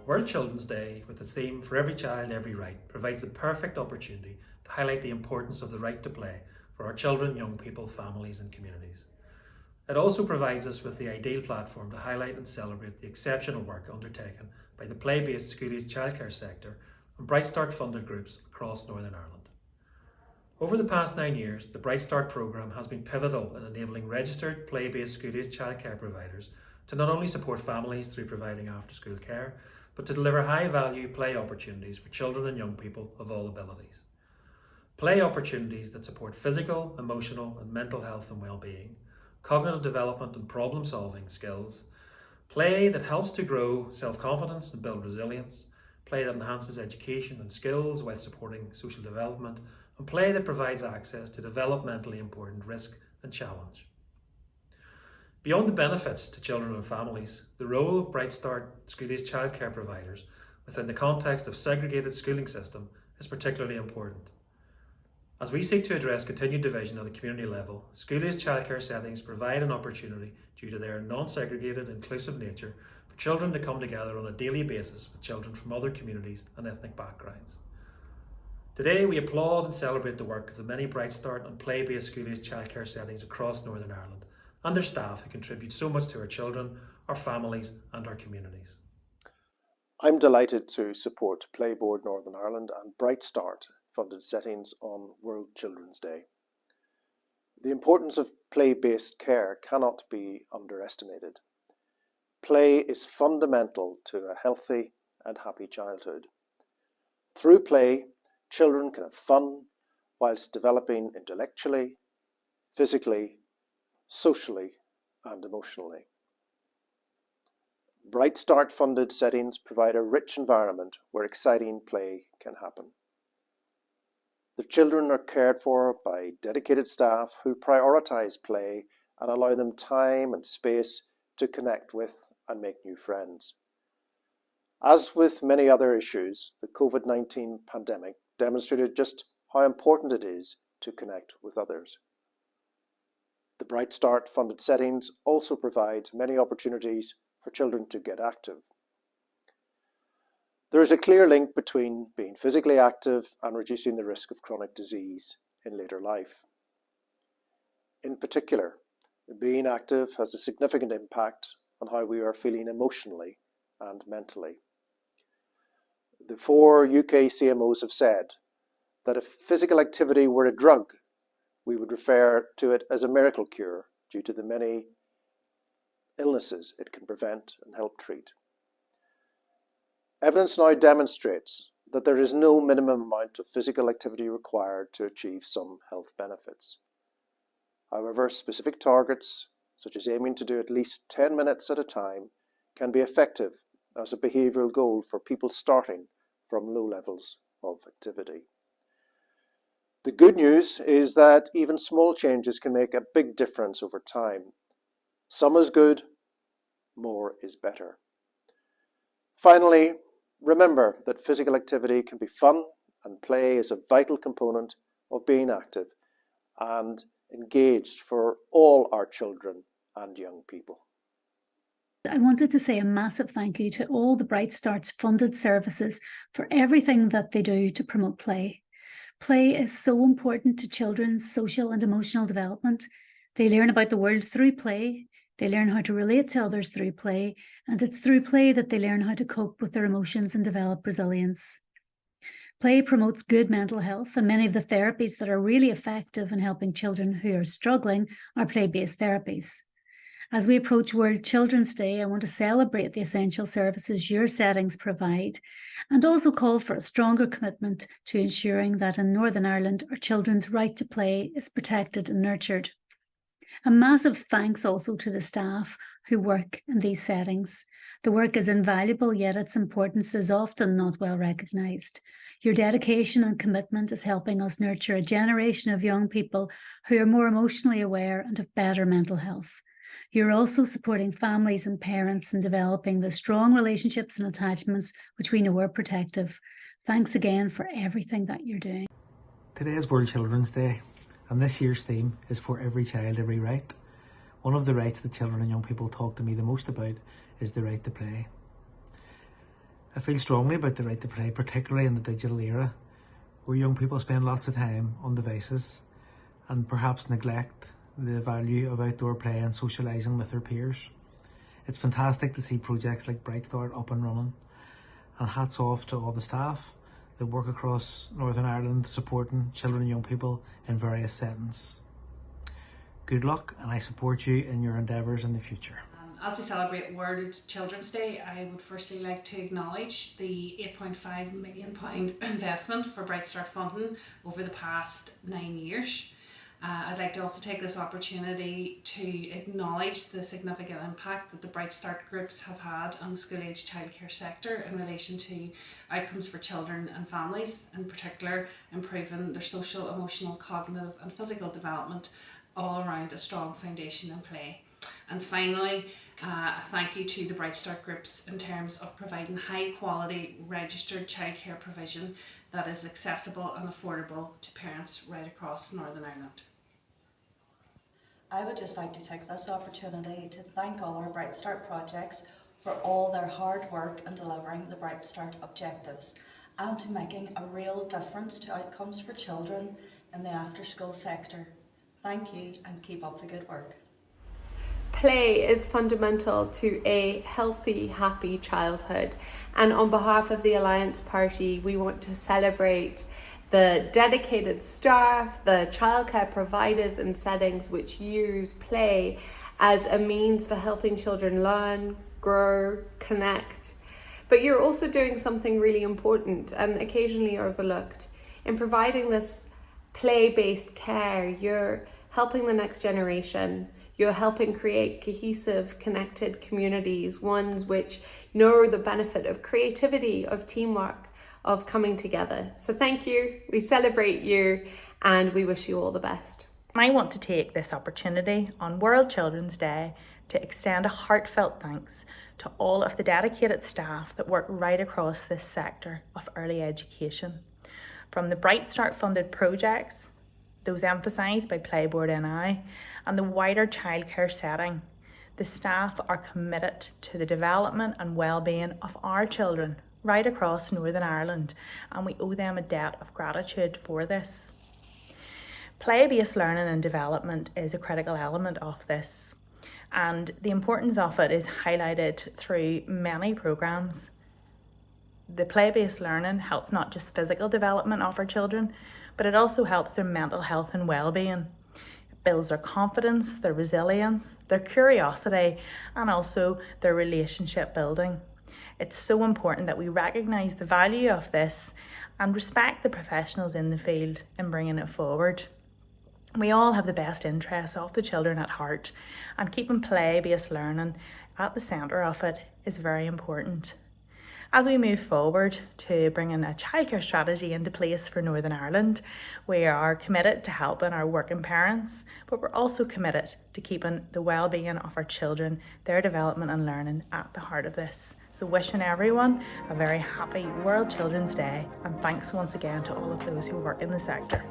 World Children's Day, with its theme For Every Child, Every Right, provides the perfect opportunity to highlight the importance of the right to play for our children, young people, families and communities. It also provides us with the ideal platform to highlight and celebrate the exceptional work undertaken by the play-based school-age childcare sector and Bright Start funded groups across Northern Ireland. Over the past 9 years, the Bright Start programme has been pivotal in enabling registered play-based school-age childcare providers to not only support families through providing after-school care, but to deliver high-value play opportunities for children and young people of all abilities. Play opportunities that support physical, emotional and mental health and well-being, cognitive development and problem-solving skills, play that helps to grow self-confidence and build resilience, play that enhances education and skills while supporting social development, and play that provides access to developmentally important risk and challenge. Beyond the benefits to children and families, the role of Bright Start school-age childcare providers within the context of segregated schooling system is particularly important. As we seek to address continued division at a community level, school-age childcare settings provide an opportunity, due to their non-segregated, inclusive nature, for children to come together on a daily basis with children from other communities and ethnic backgrounds. Today we applaud and celebrate the work of the many Bright Start and play-based school-age childcare settings across Northern Ireland and their staff who contribute so much to our children, our families and our communities. I'm delighted to support Playboard Northern Ireland and Bright Start funded settings on World Children's Day. The importance of play-based care cannot be underestimated. Play is fundamental to a healthy and happy childhood. Through play, children can have fun whilst developing intellectually, physically, socially and emotionally. Bright Start funded settings provide a rich environment where exciting play can happen. The children are cared for by dedicated staff who prioritise play and allow them time and space to connect with and make new friends. As with many other issues, the COVID-19 pandemic demonstrated just how important it is to connect with others. The Bright Start funded settings also provide many opportunities for children to get active. There is a clear link between being physically active and reducing the risk of chronic disease in later life. In particular, being active has a significant impact on how we are feeling emotionally and mentally. The 4 UK CMOs have said that if physical activity were a drug, we would refer to it as a miracle cure due to the many illnesses it can prevent and help treat. Evidence now demonstrates that there is no minimum amount of physical activity required to achieve some health benefits. However, specific targets, such as aiming to do at least 10 minutes at a time, can be effective as a behavioural goal for people starting from low levels of activity. The good news is that even small changes can make a big difference over time. Some is good, more is better. Finally, remember that physical activity can be fun and play is a vital component of being active and engaged for all our children and young people. I wanted to say a massive thank you to all the Bright Start's funded services for everything that they do to promote play. Play is so important to children's social and emotional development. They learn about the world through play, they learn how to relate to others through play, and it's through play that they learn how to cope with their emotions and develop resilience. Play promotes good mental health, and many of the therapies that are really effective in helping children who are struggling are play-based therapies. As we approach World Children's Day, I want to celebrate the essential services your settings provide and also call for a stronger commitment to ensuring that in Northern Ireland, our children's right to play is protected and nurtured. A massive thanks also to the staff who work in these settings. The work is invaluable, yet its importance is often not well recognised. Your dedication and commitment is helping us nurture a generation of young people who are more emotionally aware and have better mental health. You're also supporting families and parents in developing the strong relationships and attachments which we know are protective. Thanks again for everything that you're doing. Today is World Children's Day, and this year's theme is For Every Child, Every Right. One of the rights that children and young people talk to me the most about is the right to play. I feel strongly about the right to play, particularly in the digital era, where young people spend lots of time on devices and perhaps neglect the value of outdoor play and socialising with their peers. It's fantastic to see projects like Bright Start up and running, and hats off to all the staff that work across Northern Ireland supporting children and young people in various settings. Good luck, and I support you in your endeavours in the future. As we celebrate World Children's Day, I would firstly like to acknowledge the £8.5 million investment for Bright Start funding over the past 9 years. I'd like to also take this opportunity to acknowledge the significant impact that the Bright Start groups have had on the school-age childcare sector in relation to outcomes for children and families, in particular improving their social, emotional, cognitive and physical development all around a strong foundation in play. And finally, a thank you to the Bright Start groups in terms of providing high quality registered childcare provision that is accessible and affordable to parents right across Northern Ireland. I would just like to take this opportunity to thank all our Bright Start projects for all their hard work in delivering the Bright Start objectives and to making a real difference to outcomes for children in the after-school sector. Thank you and keep up the good work. Play is fundamental to a healthy, happy childhood, and on behalf of the Alliance Party we want to celebrate the dedicated staff, the childcare providers and settings which use play as a means for helping children learn, grow, connect. But you're also doing something really important and occasionally overlooked. In providing this play-based care, you're helping the next generation. You're helping create cohesive, connected communities, ones which know the benefit of creativity, of teamwork, of coming together. So thank you, we celebrate you, and we wish you all the best. I want to take this opportunity on World Children's Day to extend a heartfelt thanks to all of the dedicated staff that work right across this sector of early education. From the Bright Start funded projects, those emphasised by Playboard NI, and the wider childcare setting, the staff are committed to the development and well-being of our children right across Northern Ireland, and we owe them a debt of gratitude for this. Play-based learning and development is a critical element of this, and the importance of it is highlighted through many programmes. The play-based learning helps not just physical development of our children, but it also helps their mental health and well-being. It builds their confidence, their resilience, their curiosity, and also their relationship building. It's so important that we recognise the value of this and respect the professionals in the field in bringing it forward. We all have the best interests of the children at heart, and keeping play-based learning at the centre of it is very important. As we move forward to bringing a childcare strategy into place for Northern Ireland, we are committed to helping our working parents, but we're also committed to keeping the well-being of our children, their development and learning at the heart of this. So wishing everyone a very happy World Children's Day, and thanks once again to all of those who work in the sector.